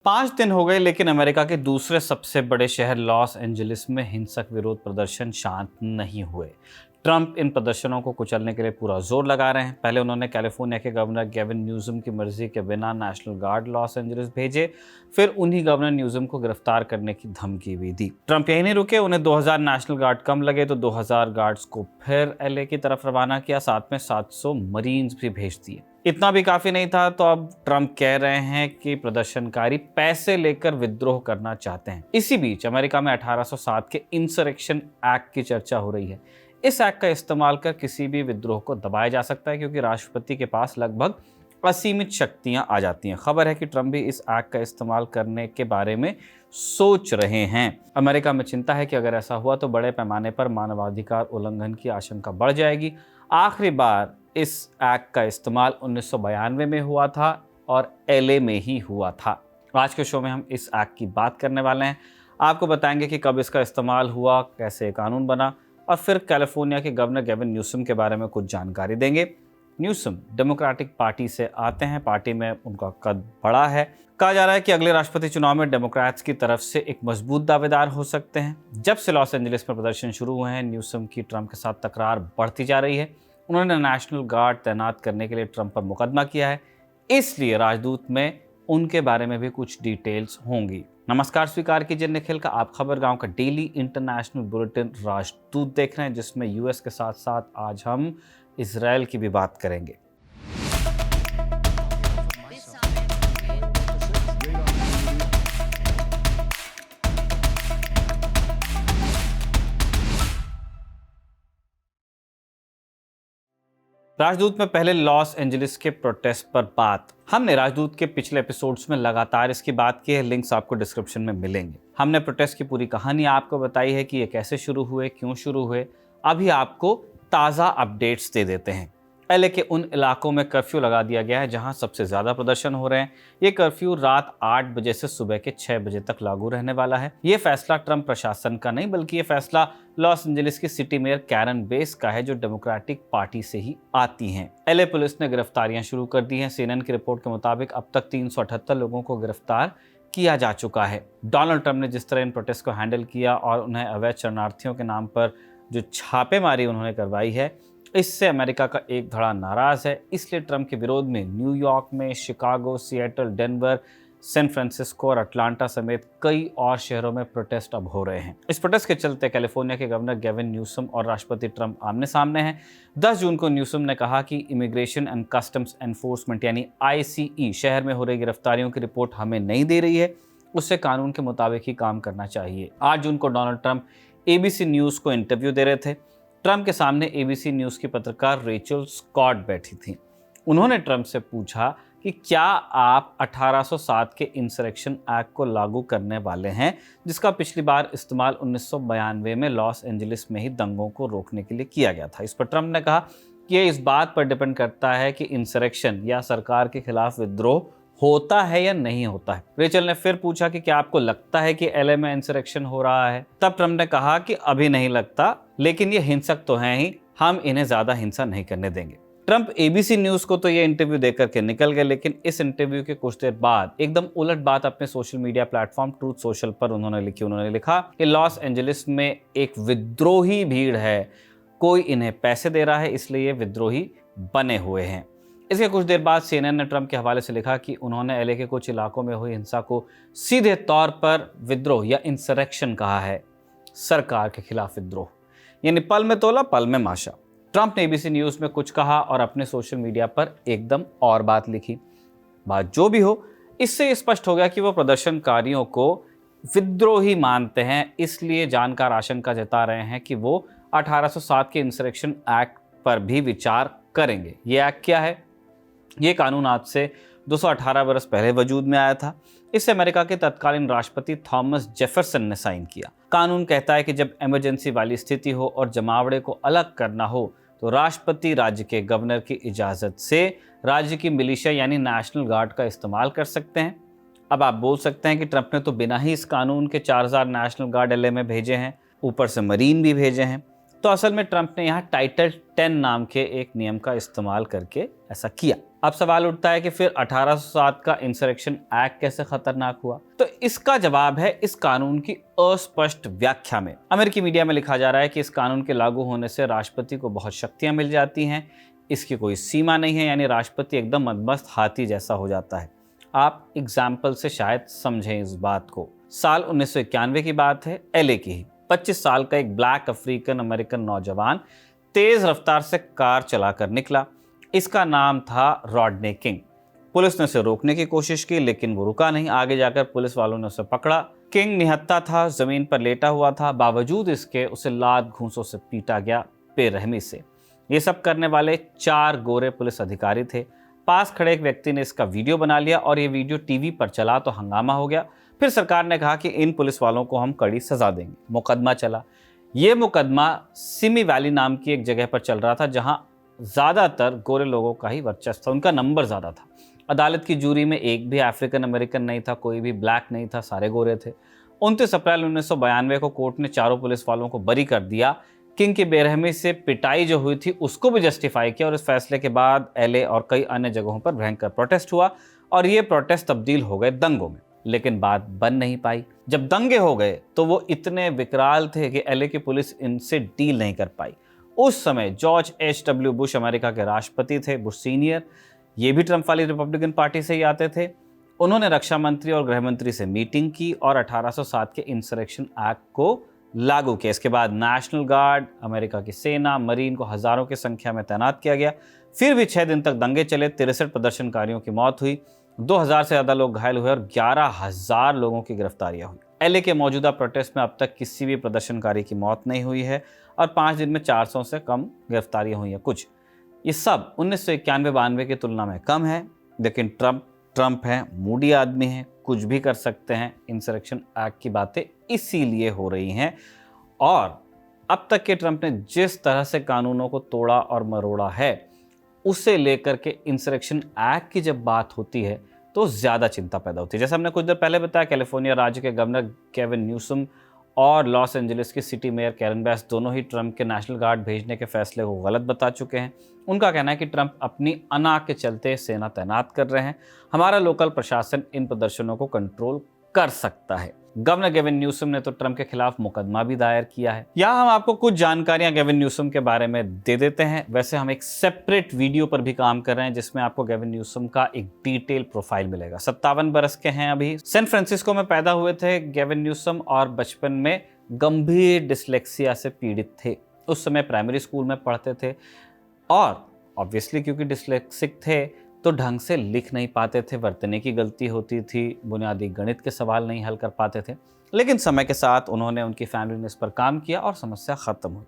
5 दिन हो गए लेकिन अमेरिका के दूसरे सबसे बड़े शहर लॉस एंजलिस में हिंसक विरोध प्रदर्शन शांत नहीं हुए। ट्रंप इन प्रदर्शनों को कुचलने के लिए पूरा जोर लगा रहे हैं। पहले उन्होंने कैलिफोर्निया के गवर्नर गेविन न्यूसम की मर्जी के बिना नेशनल गार्ड लॉस एंजलिस भेजे, फिर उन्हीं गवर्नर न्यूसम को गिरफ्तार करने की धमकी भी दी। ट्रंप यही नहीं रुके, उन्हें 2000 नेशनल गार्ड कम लगे तो 2000 गार्ड्स को फिर एलए की तरफ रवाना किया, साथ में 700 मरीन्स भी भेज दिए। इतना भी काफी नहीं था तो अब ट्रंप कह रहे हैं कि प्रदर्शनकारी पैसे लेकर विद्रोह करना चाहते हैं। इसी बीच अमेरिका में 1807 के इंसरेक्शन एक्ट की चर्चा हो रही है। इस एक्ट का इस्तेमाल कर किसी भी विद्रोह को दबाया जा सकता है क्योंकि राष्ट्रपति के पास लगभग असीमित शक्तियां आ जाती हैं। खबर है कि ट्रंप भी इस एक्ट का इस्तेमाल करने के बारे में सोच रहे हैं। अमेरिका में चिंता है कि अगर ऐसा हुआ तो बड़े पैमाने पर मानवाधिकार उल्लंघन की आशंका बढ़ जाएगी। आखिरी बार इस एक्ट का इस्तेमाल 1992 में हुआ था और एलए में ही हुआ था। आज के शो में हम इस एक्ट की बात करने वाले हैं। आपको बताएंगे कि कब इसका इस्तेमाल हुआ, कैसे कानून बना और फिर कैलिफोर्निया के गवर्नर गेविन न्यूसम के बारे में कुछ जानकारी देंगे। न्यूसम डेमोक्रेटिक पार्टी से आते हैं, पार्टी में उनका कद बड़ा है। कहा जा रहा है कि अगले राष्ट्रपति चुनाव में डेमोक्रेट्स की तरफ से एक मजबूत दावेदार हो सकते हैं। जब से लॉस एंजलिस में प्रदर्शन शुरू हुए हैं, न्यूसम की ट्रंप के साथ तकरार बढ़ती जा रही है। उन्होंने नेशनल गार्ड तैनात करने के लिए ट्रंप पर मुकदमा किया है, इसलिए राजदूत में उनके बारे में भी कुछ डिटेल्स होंगी। नमस्कार, स्वीकार कीजिए निखिल का आप खबरगांव का डेली इंटरनेशनल बुलेटिन राजदूत देख रहे हैं, जिसमें यूएस के साथ साथ आज हम इजराइल की भी बात करेंगे। राजदूत में पहले लॉस एंजलिस के प्रोटेस्ट पर बात। हमने राजदूत के पिछले एपिसोड्स में लगातार इसकी बात की है, लिंक्स आपको डिस्क्रिप्शन में मिलेंगे। हमने प्रोटेस्ट की पूरी कहानी आपको बताई है कि ये कैसे शुरू हुए, क्यों शुरू हुए। अभी आपको ताज़ा अपडेट्स दे देते हैं। एलए के उन इलाकों में कर्फ्यू लगा दिया गया है जहां सबसे ज़्यादा प्रदर्शन हो रहे हैं। ये कर्फ्यू रात 8 बजे से सुबह के 6 बजे तक लागू रहने वाला है। ये फैसला ट्रंप प्रशासन का नहीं बल्कि ये फैसला लॉस एंजलिस की सिटी मेयर कैरन बेस का है, जो डेमोक्रेटिक पार्टी से ही आती हैं। एलए पुलिस ने गिरफ्तारियां शुरू कर दी हैं। सीएनएन की रिपोर्ट के मुताबिक अब तक 378 लोगों को गिरफ्तार किया जा चुका है। डोनाल्ड ट्रंप ने जिस तरह इन प्रोटेस्ट को हैंडल किया और उन्हें अवैध शरणार्थियों के नाम पर जो छापेमारी उन्होंने करवाई है, इससे अमेरिका का एक धड़ा नाराज है। इसलिए ट्रंप के विरोध में न्यूयॉर्क में, Chicago, Seattle, Denver, San Francisco और अटलांटा समेत कई और शहरों में प्रोटेस्ट अब हो रहे हैं। इस प्रोटेस्ट के चलते कैलिफोर्निया के गवर्नर गेविन न्यूसम और राष्ट्रपति ट्रंप आमने सामने हैं। 10 जून को न्यूसम ने कहा कि इमिग्रेशन एंड कस्टम्स एनफोर्समेंट यानी ICE शहर में हो रही गिरफ्तारियों की रिपोर्ट हमें नहीं दे रही है, उससे कानून के मुताबिक ही काम करना चाहिए। 8 जून को डोनाल्ड ट्रंप ABC न्यूज़ को इंटरव्यू दे रहे थे। ट्रंप के सामने ABC न्यूज़ की पत्रकार रेचल स्कॉट बैठी थी। उन्होंने ट्रंप से पूछा कि क्या आप 1807 के इंसरेक्शन एक्ट को लागू करने वाले हैं, जिसका पिछली बार इस्तेमाल 1992 में लॉस एंजलिस में ही दंगों को रोकने के लिए किया गया था। इस पर ट्रंप ने कहा कि ये इस बात पर डिपेंड करता है कि इंसरेक्शन या सरकार के खिलाफ विद्रोह होता है या नहीं होता है। रेचल ने फिर पूछा कि क्या आपको लगता है कि एलए में इंसरेक्शन हो रहा है। तब ट्रंप ने कहा कि अभी नहीं लगता, लेकिन ये हिंसक तो हैं ही, हम इन्हें ज्यादा हिंसा नहीं करने देंगे। ट्रंप ABC न्यूज़ को तो ये इंटरव्यू देकर के निकल गए, लेकिन इस इंटरव्यू के कुछ देर बाद एकदम उलट बात अपने social media platform truth social पर उन्होंने लिखी। उन्होंने लिखा कि लॉस एंजलिस में एक विद्रोही भीड़ है, कोई इन्हें पैसे दे रहा है, इसलिए ये विद्रोही बने हुए हैं। इसके कुछ देर बाद CNN ने ट्रंप के हवाले से लिखा कि उन्होंने एलए के कुछ इलाकों में हुई हिंसा को सीधे तौर पर विद्रोह या इंसरेक्शन कहा है, सरकार के खिलाफ विद्रोह, यानी पल में तोला पल में माशा। ट्रंप ने ABC न्यूज़ में कुछ कहा और अपने सोशल मीडिया पर एकदम और बात लिखी। बात जो भी हो, इससे स्पष्ट हो गया कि वो प्रदर्शनकारियों को विद्रोही मानते हैं, इसलिए जानकार आशंका जता रहे हैं कि वो 1807 के इंसरेक्शन एक्ट पर भी विचार करेंगे। ये एक्ट क्या है? ये कानून आज से 218 वर्ष पहले वजूद में आया था। इसे अमेरिका के तत्कालीन राष्ट्रपति थॉमस जेफरसन ने साइन किया। कानून कहता है कि जब इमरजेंसी वाली स्थिति हो और जमावड़े को अलग करना हो तो राष्ट्रपति राज्य के गवर्नर की इजाज़त से राज्य की मिलिशिया यानी नेशनल गार्ड का इस्तेमाल कर सकते हैं। अब आप बोल सकते हैं कि ट्रंप ने तो बिना ही इस कानून के 4000 नेशनल गार्ड एलए में भेजे हैं, ऊपर से मरीन भी भेजे हैं। तो असल में ट्रंप ने यहाँ टाइटल 10 नाम के एक नियम का इस्तेमाल करके ऐसा किया। अब सवाल उठता है कि फिर 1807 का इंसरेक्शन एक्ट कैसे खतरनाक हुआ? तो इसका जवाब है इस कानून की अस्पष्ट व्याख्या में। अमेरिकी मीडिया में लिखा जा रहा है कि इस कानून के लागू होने से राष्ट्रपति को बहुत शक्तियां मिल जाती हैं, इसकी कोई सीमा नहीं है, यानी राष्ट्रपति एकदम मदमस्त हाथी जैसा हो जाता है। आप एग्जाम्पल से शायद समझें इस बात को। साल 1991 की बात है, एलए की ही 25 साल का एक ब्लैक अफ्रीकन अमेरिकन नौजवान तेज रफ्तार से कार चलाकर निकला। इसका नाम था रॉडनी किंग। पुलिस ने उसे रोकने की कोशिश की, लेकिन वो रुका नहीं। आगे जाकर पुलिस वालों ने उसे पकड़ा। किंग निहत्था था, जमीन पर लेटा हुआ था। बावजूद इसके उसे लात घूंसों से पीटा गया, बेरहमी से। ये सब करने वाले 4 गोरे पुलिस अधिकारी थे। पास खड़े एक व्यक्ति ने इसका वीडियो बना लिया और ये वीडियो टीवी पर चला तो हंगामा हो गया। फिर सरकार ने कहा कि इन पुलिस वालों को हम कड़ी सजा देंगे। मुकदमा चला। ये मुकदमा सिमी वैली नाम की एक जगह पर चल रहा था, जहां ज्यादातर गोरे लोगों का ही वर्चस्व था, उनका नंबर ज्यादा था। अदालत की जूरी में एक भी अफ्रीकन अमेरिकन नहीं था, कोई भी ब्लैक नहीं था, सारे गोरे थे। 29 अप्रैल 1992 को कोर्ट ने चारों पुलिस वालों को बरी कर दिया। किंग की बेरहमी से पिटाई जो हुई थी उसको भी जस्टिफाई किया और इस फैसले के बाद एलए और कई अन्य जगहों पर भयंकर प्रोटेस्ट हुआ और ये प्रोटेस्ट तब्दील हो गए दंगों में। लेकिन बात बन नहीं पाई। जब दंगे हो गए तो वो इतने विकराल थे कि एलए की पुलिस इनसे डील नहीं कर पाई। उस समय जॉर्ज H.W. बुश अमेरिका के राष्ट्रपति थे, बुश सीनियर। ये भी ट्रंप वाली रिपब्लिकन पार्टी से ही आते थे। उन्होंने रक्षा मंत्री और गृह मंत्री से मीटिंग की और 1807 के इंसरेक्शन एक्ट को लागू किया। इसके बाद नेशनल गार्ड, अमेरिका की सेना, मरीन को हजारों की संख्या में तैनात किया गया। फिर भी 6 दिन तक दंगे चले। 63 प्रदर्शनकारियों की मौत हुई, 2000 से ज्यादा लोग घायल हुए और 11,000 लोगों की गिरफ्तारियां हुई। एलए के मौजूदा प्रोटेस्ट में अब तक किसी भी प्रदर्शनकारी की मौत नहीं हुई है और 5 दिन में 400 से कम गिरफ्तारियां हुई हैं कुछ। ये सब 1991-92 की तुलना में कम है, लेकिन ट्रंप है, मूडी आदमी है, कुछ भी कर सकते हैं। इंसरेक्शन एक्ट की बातें इसीलिए हो रही हैं और अब तक के ट्रंप ने जिस तरह से कानूनों को तोड़ा और मरोड़ा है, उसे लेकर के इंसरेक्शन एक्ट की जब बात होती है तो ज़्यादा चिंता पैदा होती है। जैसे हमने कुछ देर पहले बताया, कैलिफोर्निया राज्य के गवर्नर केविन न्यूसम और लॉस एंजलिस की सिटी मेयर कैरन बास दोनों ही ट्रंप के नेशनल गार्ड भेजने के फैसले को गलत बता चुके हैं। उनका कहना है कि ट्रंप अपनी अना के चलते सेना तैनात कर रहे हैं। हमारा लोकल प्रशासन इन प्रदर्शनों को कंट्रोल कर सकता है। गवर्नर गेविन न्यूसम ने तो ट्रंप के खिलाफ मुकदमा भी दायर किया है। यहाँ हम आपको कुछ जानकारियां गेविन न्यूसम के बारे में दे देते हैं। वैसे हम एक सेपरेट वीडियो पर भी काम कर रहे हैं जिसमें आपको गेविन न्यूसम का एक डिटेल प्रोफाइल मिलेगा। 57 बरस के हैं अभी। सैन फ्रांसिस्को में पैदा हुए थे गेविन न्यूसम और बचपन में गंभीर डिसलेक्सिया से पीड़ित थे। उस समय प्राइमरी स्कूल में पढ़ते थे और ऑब्वियसली क्योंकि डिसलेक्सिक थे तो ढंग से लिख नहीं पाते थे, वर्तने की गलती होती थी, बुनियादी गणित के सवाल नहीं हल कर पाते थे। लेकिन समय के साथ उन्होंने उनकी फैमिली ने इस पर काम किया और समस्या ख़त्म हुई।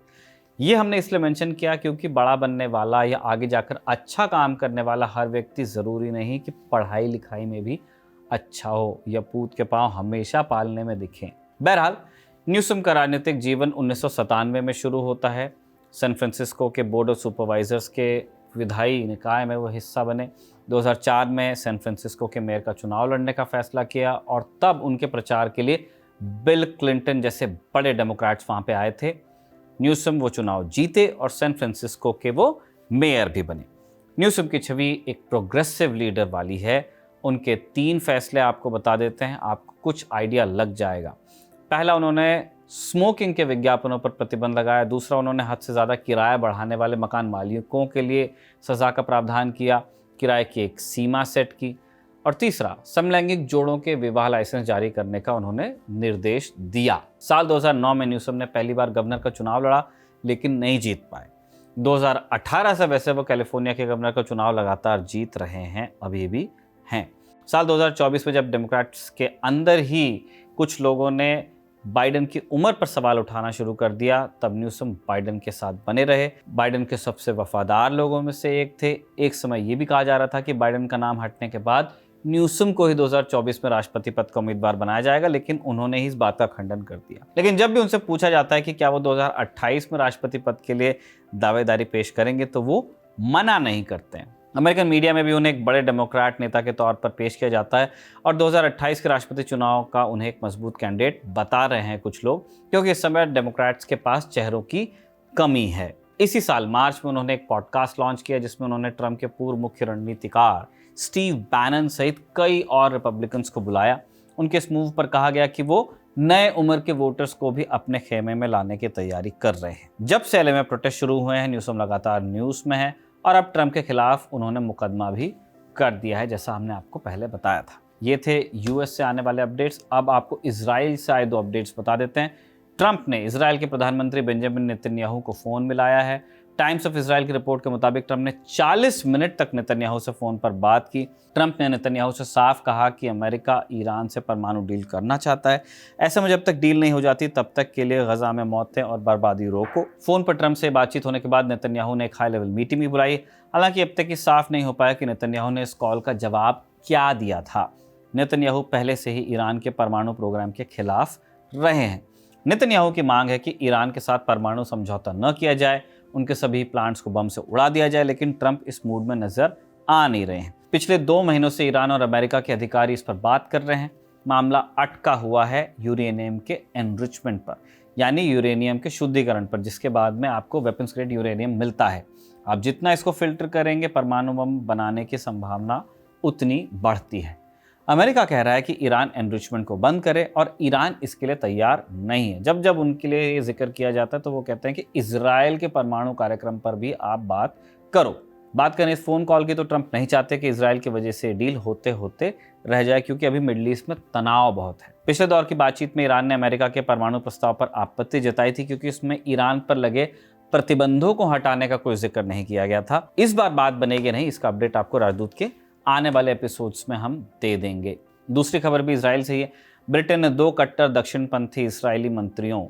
ये हमने इसलिए मेंशन किया क्योंकि बड़ा बनने वाला या आगे जाकर अच्छा काम करने वाला हर व्यक्ति ज़रूरी नहीं कि पढ़ाई लिखाई में भी अच्छा हो या पूत के पाँव हमेशा पालने में दिखें। बहरहाल, न्यूसम का राजनीतिक जीवन 1997 में शुरू होता है। सैन फ्रांसिस्को के बोर्ड ऑफ सुपरवाइजर्स के विधायी निकाय में वो हिस्सा बने। 2004 में सैन फ्रांसिस्को के मेयर का चुनाव लड़ने का फैसला किया और तब उनके प्रचार के लिए बिल क्लिंटन जैसे बड़े डेमोक्रेट्स वहाँ पे आए थे। न्यूसम वो चुनाव जीते और सैन फ्रांसिस्को के वो मेयर भी बने। न्यूसम की छवि एक प्रोग्रेसिव लीडर वाली है। उनके 3 फैसले आपको बता देते हैं, आपको कुछ आइडिया लग जाएगा। पहला, उन्होंने स्मोकिंग के विज्ञापनों पर प्रतिबंध लगाया। दूसरा, उन्होंने हद से ज़्यादा किराया बढ़ाने वाले मकान मालिकों के लिए सज़ा का प्रावधान किया, किराए की एक सीमा सेट की। और तीसरा, समलैंगिक जोड़ों के विवाह लाइसेंस जारी करने का उन्होंने निर्देश दिया। साल 2009 में न्यूसम ने पहली बार गवर्नर का चुनाव लड़ा लेकिन नहीं जीत पाए। 2018 से वैसे वो कैलिफोर्निया के गवर्नर का चुनाव लगातार जीत रहे हैं, अभी भी हैं। साल 2024 में जब डेमोक्रेट्स के अंदर ही कुछ लोगों ने बाइडेन की उम्र पर सवाल उठाना शुरू कर दिया, तब न्यूसम बाइडेन के साथ बने रहे। बाइडेन के सबसे वफादार लोगों में से एक थे। एक समय ये भी कहा जा रहा था कि बाइडेन का नाम हटने के बाद न्यूसम को ही 2024 में राष्ट्रपति पद का उम्मीदवार बनाया जाएगा, लेकिन उन्होंने ही इस बात का खंडन कर दिया। लेकिन जब भी उनसे पूछा जाता है कि क्या वो 2028 में राष्ट्रपति पद के लिए दावेदारी पेश करेंगे तो वो मना नहीं करते हैं। अमेरिकन मीडिया में भी उन्हें एक बड़े डेमोक्रेट नेता के तौर पर पेश किया जाता है और 2028 के राष्ट्रपति चुनाव का उन्हें एक मजबूत कैंडिडेट बता रहे हैं कुछ लोग, क्योंकि इस समय डेमोक्रेट्स के पास चेहरों की कमी है। इसी साल मार्च में उन्होंने एक पॉडकास्ट लॉन्च किया जिसमें उन्होंने ट्रंप के पूर्व मुख्य रणनीतिकार स्टीव बैनन सहित कई और रिपब्लिकन्स को बुलाया। उनके इस मूव पर कहा गया कि वो नए उम्र के वोटर्स को भी अपने खेमे में लाने की तैयारी कर रहे हैं। जब से LA में प्रोटेस्ट शुरू हुए हैं, न्यूज़म लगातार न्यूज़ में है और अब ट्रंप के खिलाफ उन्होंने मुकदमा भी कर दिया है, जैसा हमने आपको पहले बताया था। ये थे US से आने वाले अपडेट्स। अब आपको इजराइल से आए 2 अपडेट्स बता देते हैं। ट्रंप ने इजराइल के प्रधानमंत्री बेंजामिन नेतन्याहू को फ़ोन मिलाया है। टाइम्स ऑफ इजराइल की रिपोर्ट के मुताबिक ट्रंप ने 40 मिनट तक नेतन्याहू से फ़ोन पर बात की। ट्रंप ने नेतन्याहू से साफ कहा कि अमेरिका ईरान से परमाणु डील करना चाहता है। ऐसे में जब तक डील नहीं हो जाती तब तक के लिए गजा में मौतें और बर्बादी रोको। फ़ोन पर ट्रंप से बातचीत होने के बाद नेतन्याहू ने एक हाई लेवल मीटिंग भी बुलाई। हालांकि अब तक ये साफ नहीं हो पाया कि नेतन्याहू ने इस कॉल का जवाब क्या दिया था। नेतन्याहू पहले से ही ईरान के परमाणु प्रोग्राम के खिलाफ रहे हैं। नेतन्याहू की मांग है कि ईरान के साथ परमाणु समझौता न किया जाए, उनके सभी प्लांट्स को बम से उड़ा दिया जाए, लेकिन ट्रंप इस मूड में नजर आ नहीं रहे हैं। पिछले 2 महीनों से ईरान और अमेरिका के अधिकारी इस पर बात कर रहे हैं। मामला अटका हुआ है यूरेनियम के एनरिचमेंट पर, यानी यूरेनियम के शुद्धिकरण पर, जिसके बाद में आपको वेपन्स ग्रेड यूरेनियम मिलता है। आप जितना इसको फिल्टर करेंगे, परमाणु बम बनाने की संभावना उतनी बढ़ती है। अमेरिका कह रहा है कि ईरान एनरिचमेंट को बंद करे और ईरान इसके लिए तैयार नहीं है। जब जब उनके लिए ये जिक्र किया जाता है तो वो कहते हैं कि इजराइल के परमाणु कार्यक्रम पर भी आप बात करो। बात करें इस फोन कॉल की तो ट्रंप नहीं चाहते कि इजराइल की वजह से डील होते होते रह जाए, क्योंकि अभी मिडल ईस्ट में तनाव बहुत है। पिछले दौर की बातचीत में ईरान ने अमेरिका के परमाणु प्रस्ताव पर आपत्ति जताई थी, क्योंकि इसमें ईरान पर लगे प्रतिबंधों को हटाने का कोई जिक्र नहीं किया गया था। इस बार बात बनेगी नहीं, इसका अपडेट आपको राजदूत के आने वाले एपिसोड्स में हम दे देंगे। दूसरी खबर भी इजराइल से ही है। ब्रिटेन ने 2 कट्टर दक्षिणपंथी इस्राएली मंत्रियों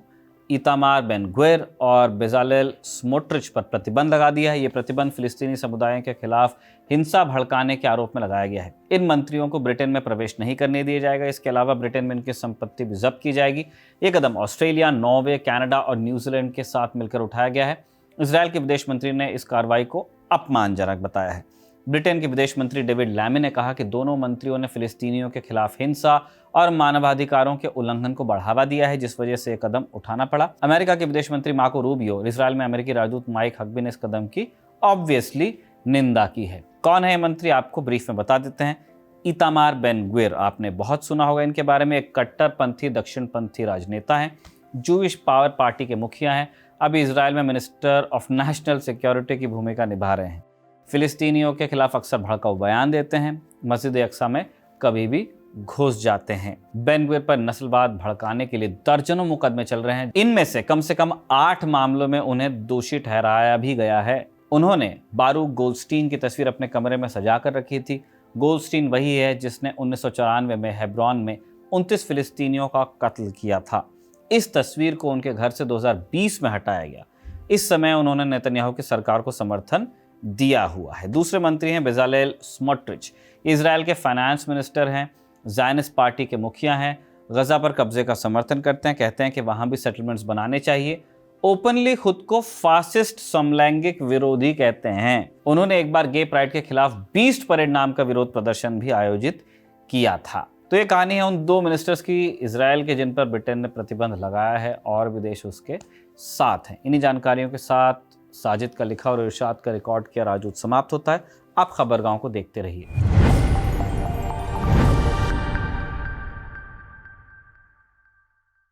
इतामार बेन ग्विर और बेजालेल स्मोट्रिच पर प्रतिबंध लगा दिया है। ये प्रतिबंध फिलिस्तीनी समुदायों के खिलाफ हिंसा भड़काने के आरोप में लगाया गया है। इन मंत्रियों को ब्रिटेन में प्रवेश नहीं करने दिया जाएगा। इसके अलावा ब्रिटेन में इनकी संपत्ति भी जब्त की जाएगी। ये कदम ऑस्ट्रेलिया, नॉर्वे, कनाडा और न्यूजीलैंड के साथ मिलकर उठाया गया है। इजराइल के विदेश मंत्री ने इस कार्रवाई को अपमानजनक बताया है। ब्रिटेन के विदेश मंत्री डेविड लैमी ने कहा कि दोनों मंत्रियों ने फिलिस्तीनियों के खिलाफ हिंसा और मानवाधिकारों के उल्लंघन को बढ़ावा दिया है, जिस वजह से यह कदम उठाना पड़ा। अमेरिका के विदेश मंत्री मार्को रूबियो और इजराइल में अमेरिकी राजदूत माइक हग्बी ने इस कदम की ऑब्वियसली निंदा की है। कौन है ये मंत्री, आपको ब्रीफ में बता देते हैं। इतामार बेन ग्विर, आपने बहुत सुना होगा इनके बारे में। एक कट्टरपंथी दक्षिणपंथी राजनेता हैं, जूइश पावर पार्टी के मुखिया हैं। अभी इजराइल में मिनिस्टर ऑफ नेशनल सिक्योरिटी की भूमिका निभा रहे हैं। फिलिस्तीनियों के खिलाफ अक्सर भड़काऊ बयान देते हैं, मस्जिद अक्सा में कभी भी घुस जाते हैं। बेन ग्विर पर नस्लवाद भड़काने के लिए दर्जनों मुकदमे चल रहे हैं। इनमें से कम 8 मामलों में उन्हें दोषी ठहराया भी गया है। उन्होंने बारूक गोल्डस्टीन की तस्वीर अपने कमरे में सजा कर रखी थी। गोल्डस्टीन वही है जिसने 1994 में हेब्रॉन में 29 फिलिस्तीनियों का कत्ल किया था। इस तस्वीर को उनके घर से 2020 में हटाया गया। इस समय उन्होंने नेतन्याहू की सरकार को समर्थन दिया हुआ है। दूसरे मंत्री हैं बेजालेल स्मोट्रिच, इजराइल के फाइनेंस मिनिस्टर हैं, ज़ायनिस्ट पार्टी के मुखिया हैं, गजा पर कब्जे का समर्थन करते हैं, कहते हैं कि वहां भी सेटलमेंट्स बनाने चाहिए। ओपनली खुद को फासिस्ट समलैंगिक विरोधी कहते हैं। उन्होंने एक बार गे प्राइड के खिलाफ बीस्ट परेड नाम का विरोध प्रदर्शन भी आयोजित किया था। तो ये कहानी है उन 2 मिनिस्टर्स की इजराइल के जिन पर ब्रिटेन ने प्रतिबंध लगाया है और विदेश उसके साथ हैं। इन्हीं जानकारियों के साथ साजिद का लिखा और इरशाद का रिकॉर्ड किया राजदूत समाप्त होता है। आप खबरगांव को देखते रहिए।